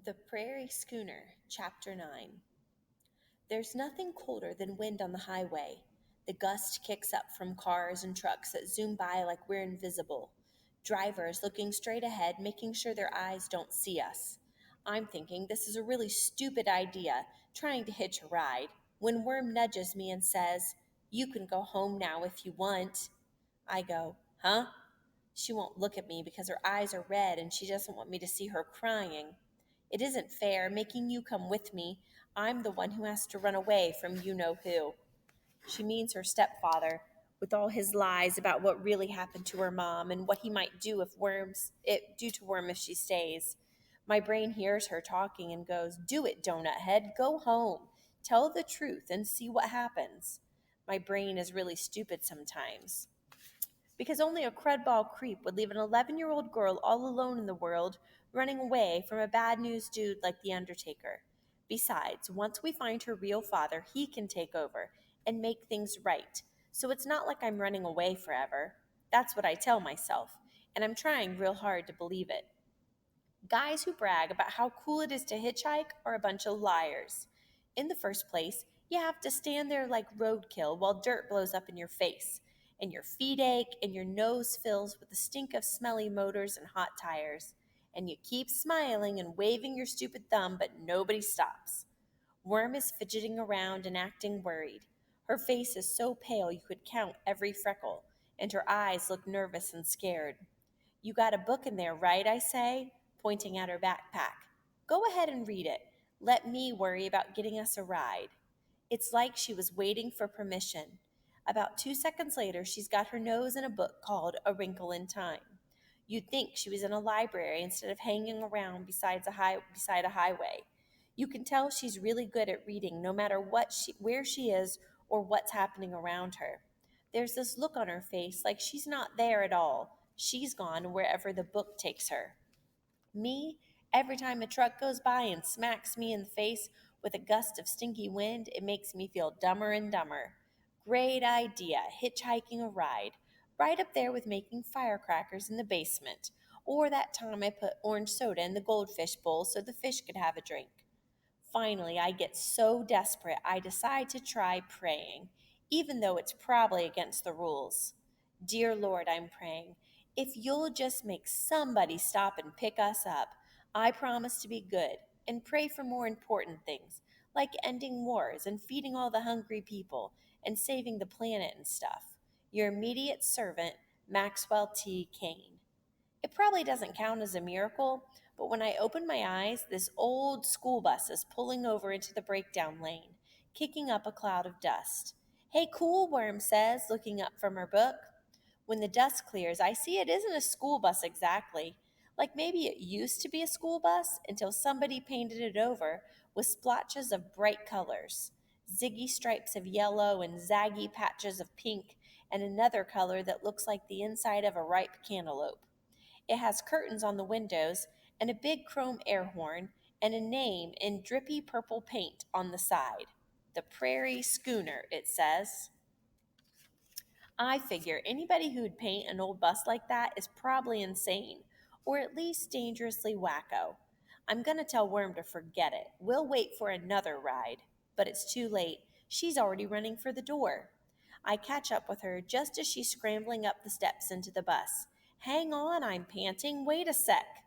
The Prairie Schooner, Chapter 9. There's nothing colder than wind on the highway. The gust kicks up from cars and trucks that zoom by like we're invisible. Drivers looking straight ahead, making sure their eyes don't see us. I'm thinking this is a really stupid idea, trying to hitch a ride, when Worm nudges me and says, "You can go home now if you want." I go, "Huh?" She won't look at me because her eyes are red and she doesn't want me to see her crying. It isn't fair making you come with me. I'm the one who has to run away from you know who. She means her stepfather, with all his lies about what really happened to her mom and what he might do to Worm if she stays. My brain hears her talking and goes, "Do it, donut head. Go home. Tell the truth and see what happens." My brain is really stupid sometimes because only a crudball creep would leave an 11-year-old girl all alone in the world, running away from a bad news dude like The Undertaker. Besides, once we find her real father, he can take over and make things right. So it's not like I'm running away forever. That's what I tell myself, and I'm trying real hard to believe it. Guys who brag about how cool it is to hitchhike are a bunch of liars. In the first place, you have to stand there like roadkill while dirt blows up in your face, and your feet ache, and your nose fills with the stink of smelly motors and hot tires. And you keep smiling and waving your stupid thumb, but nobody stops. Worm is fidgeting around and acting worried. Her face is so pale you could count every freckle, and her eyes look nervous and scared. "You got a book in there, right?" I say, pointing at her backpack. "Go ahead and read it. Let me worry about getting us a ride." It's like she was waiting for permission. About 2 seconds later, she's got her nose in a book called A Wrinkle in Time. You'd think she was in a library instead of hanging around beside a highway. You can tell she's really good at reading no matter where she is or what's happening around her. There's this look on her face like she's not there at all. She's gone wherever the book takes her. Me, every time a truck goes by and smacks me in the face with a gust of stinky wind, it makes me feel dumber and dumber. Great idea, hitchhiking a ride. Right up there with making firecrackers in the basement. Or that time I put orange soda in the goldfish bowl so the fish could have a drink. Finally, I get so desperate I decide to try praying, even though it's probably against the rules. "Dear Lord," I'm praying, "if you'll just make somebody stop and pick us up, I promise to be good and pray for more important things, like ending wars and feeding all the hungry people and saving the planet and stuff. Your immediate servant, Maxwell T. Kane." It probably doesn't count as a miracle, but when I open my eyes, this old school bus is pulling over into the breakdown lane, kicking up a cloud of dust. "Hey, cool," Worm says, looking up from her book. When the dust clears, I see it isn't a school bus exactly. Like maybe it used to be a school bus until somebody painted it over with splotches of bright colors. Ziggy stripes of yellow and zaggy patches of pink, and another color that looks like the inside of a ripe cantaloupe. It has curtains on the windows and a big chrome air horn and a name in drippy purple paint on the side. "The Prairie Schooner," it says. I figure anybody who'd paint an old bus like that is probably insane, or at least dangerously wacko. I'm gonna tell Worm to forget it. We'll wait for another ride. But it's too late. She's already running for the door. I catch up with her just as she's scrambling up the steps into the bus. "Hang on," I'm panting. "Wait a sec."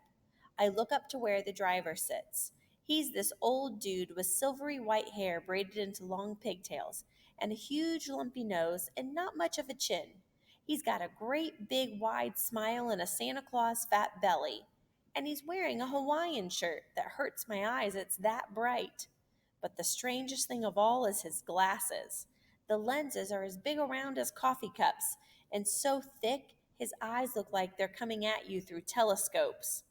I look up to where the driver sits. He's this old dude with silvery white hair braided into long pigtails, and a huge lumpy nose, and not much of a chin. He's got a great big wide smile and a Santa Claus fat belly. And he's wearing a Hawaiian shirt that hurts my eyes, it's that bright. But the strangest thing of all is his glasses. The lenses are as big around as coffee cups, and so thick his eyes look like they're coming at you through telescopes.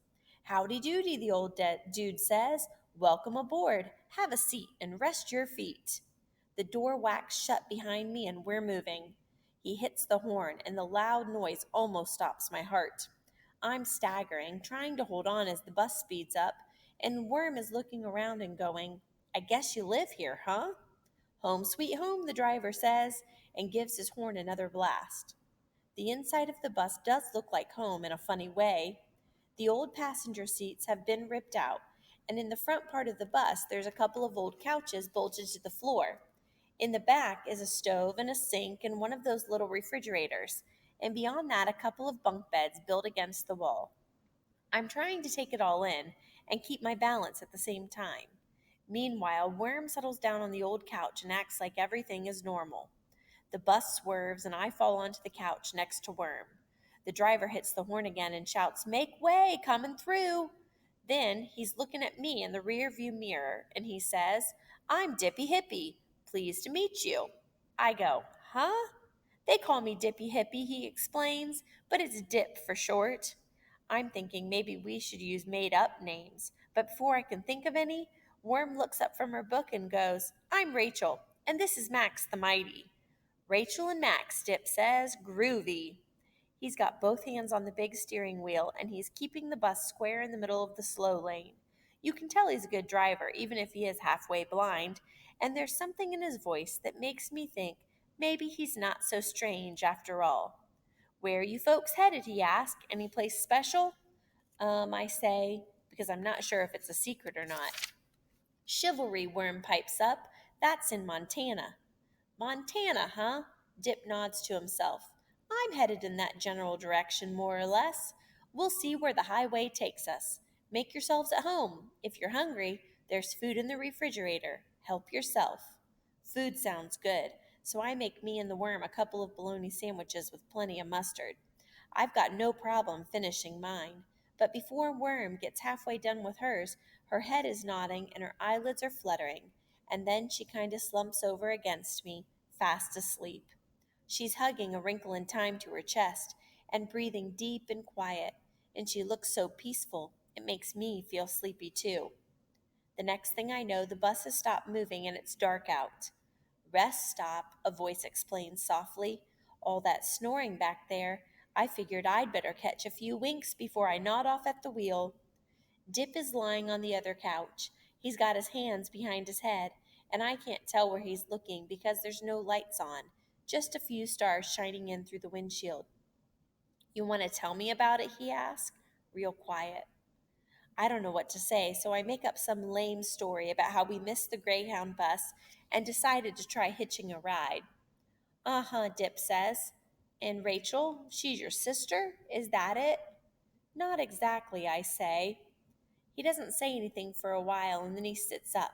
"Howdy doody," the old dude says. "Welcome aboard. Have a seat and rest your feet." The door whacks shut behind me and we're moving. He hits the horn and the loud noise almost stops my heart. I'm staggering, trying to hold on as the bus speeds up, and Worm is looking around and going, "I guess you live here, huh?" "Home sweet home," the driver says, and gives his horn another blast. The inside of the bus does look like home in a funny way. The old passenger seats have been ripped out, and in the front part of the bus, there's a couple of old couches bolted to the floor. In the back is a stove and a sink and one of those little refrigerators, and beyond that, a couple of bunk beds built against the wall. I'm trying to take it all in and keep my balance at the same time. Meanwhile, Worm settles down on the old couch and acts like everything is normal. The bus swerves and I fall onto the couch next to Worm. The driver hits the horn again and shouts, "Make way, coming through!" Then he's looking at me in the rear view mirror and he says, "I'm Dippy Hippie. Pleased to meet you." I go, "Huh?" "They call me Dippy Hippie," he explains, "but it's Dip for short." I'm thinking maybe we should use made up names, but before I can think of any, Worm looks up from her book and goes, "I'm Rachel, and this is Max the Mighty." "Rachel and Max," Dip says, "groovy." He's got both hands on the big steering wheel and he's keeping the bus square in the middle of the slow lane. You can tell he's a good driver, even if he is halfway blind, and there's something in his voice that makes me think maybe he's not so strange after all. "Where are you folks headed?" he asks. "Any place special?" I say, because I'm not sure if it's a secret or not. "Chivalry," Worm pipes up. "That's in Montana." "Montana, huh?" Dip nods to himself. "I'm headed in that general direction, more or less. We'll see where the highway takes us. Make yourselves at home. If you're hungry, there's food in the refrigerator. Help yourself." Food sounds good, so I make me and the Worm a couple of bologna sandwiches with plenty of mustard. I've got no problem finishing mine. But before Worm gets halfway done with hers, her head is nodding and her eyelids are fluttering, and then she kind of slumps over against me, fast asleep. She's hugging a wrinkle in time to her chest and breathing deep and quiet, and she looks so peaceful it makes me feel sleepy too. The next thing I know, the bus has stopped moving and it's dark out. "Rest stop," a voice explains softly. "All that snoring back there, I figured I'd better catch a few winks before I nod off at the wheel." Dip is lying on the other couch. He's got his hands behind his head, and I can't tell where he's looking because there's no lights on, just a few stars shining in through the windshield. "You want to tell me about it?" he asks, real quiet. I don't know what to say, so I make up some lame story about how we missed the Greyhound bus and decided to try hitching a ride. "Uh-huh," Dip says. "And Rachel, she's your sister? Is that it?" "Not exactly," I say. He doesn't say anything for a while and then he sits up,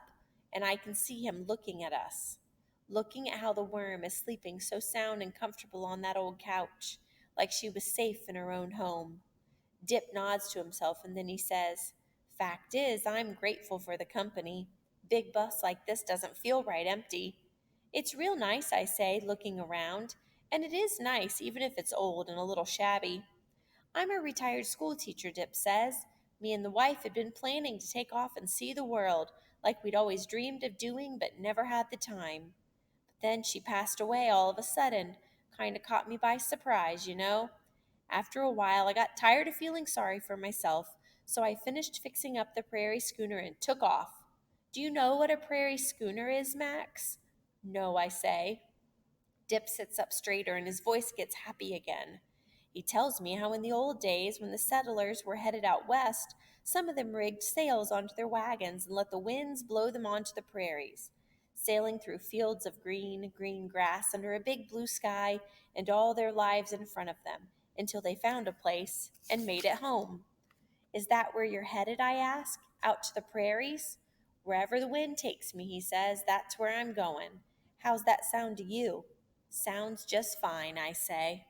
and I can see him looking at us, looking at how the Worm is sleeping so sound and comfortable on that old couch, like she was safe in her own home. Dip nods to himself and then he says, "Fact is, I'm grateful for the company. Big bus like this doesn't feel right empty." "It's real nice," I say, looking around, and it is nice even if it's old and a little shabby. "I'm a retired school teacher," Dip says. "Me and the wife had been planning to take off and see the world, like we'd always dreamed of doing but never had the time. But then she passed away all of a sudden. Kind of caught me by surprise, you know. After a while, I got tired of feeling sorry for myself, so I finished fixing up the prairie schooner and took off. Do you know what a prairie schooner is, Max?" "No," I say. Dip sits up straighter and his voice gets happy again. He tells me how in the old days, when the settlers were headed out west, some of them rigged sails onto their wagons and let the winds blow them onto the prairies, sailing through fields of green, green grass under a big blue sky and all their lives in front of them, until they found a place and made it home. "Is that where you're headed?" I ask. "Out to the prairies?" "Wherever the wind takes me," he says, "that's where I'm going. How's that sound to you?" "Sounds just fine," I say.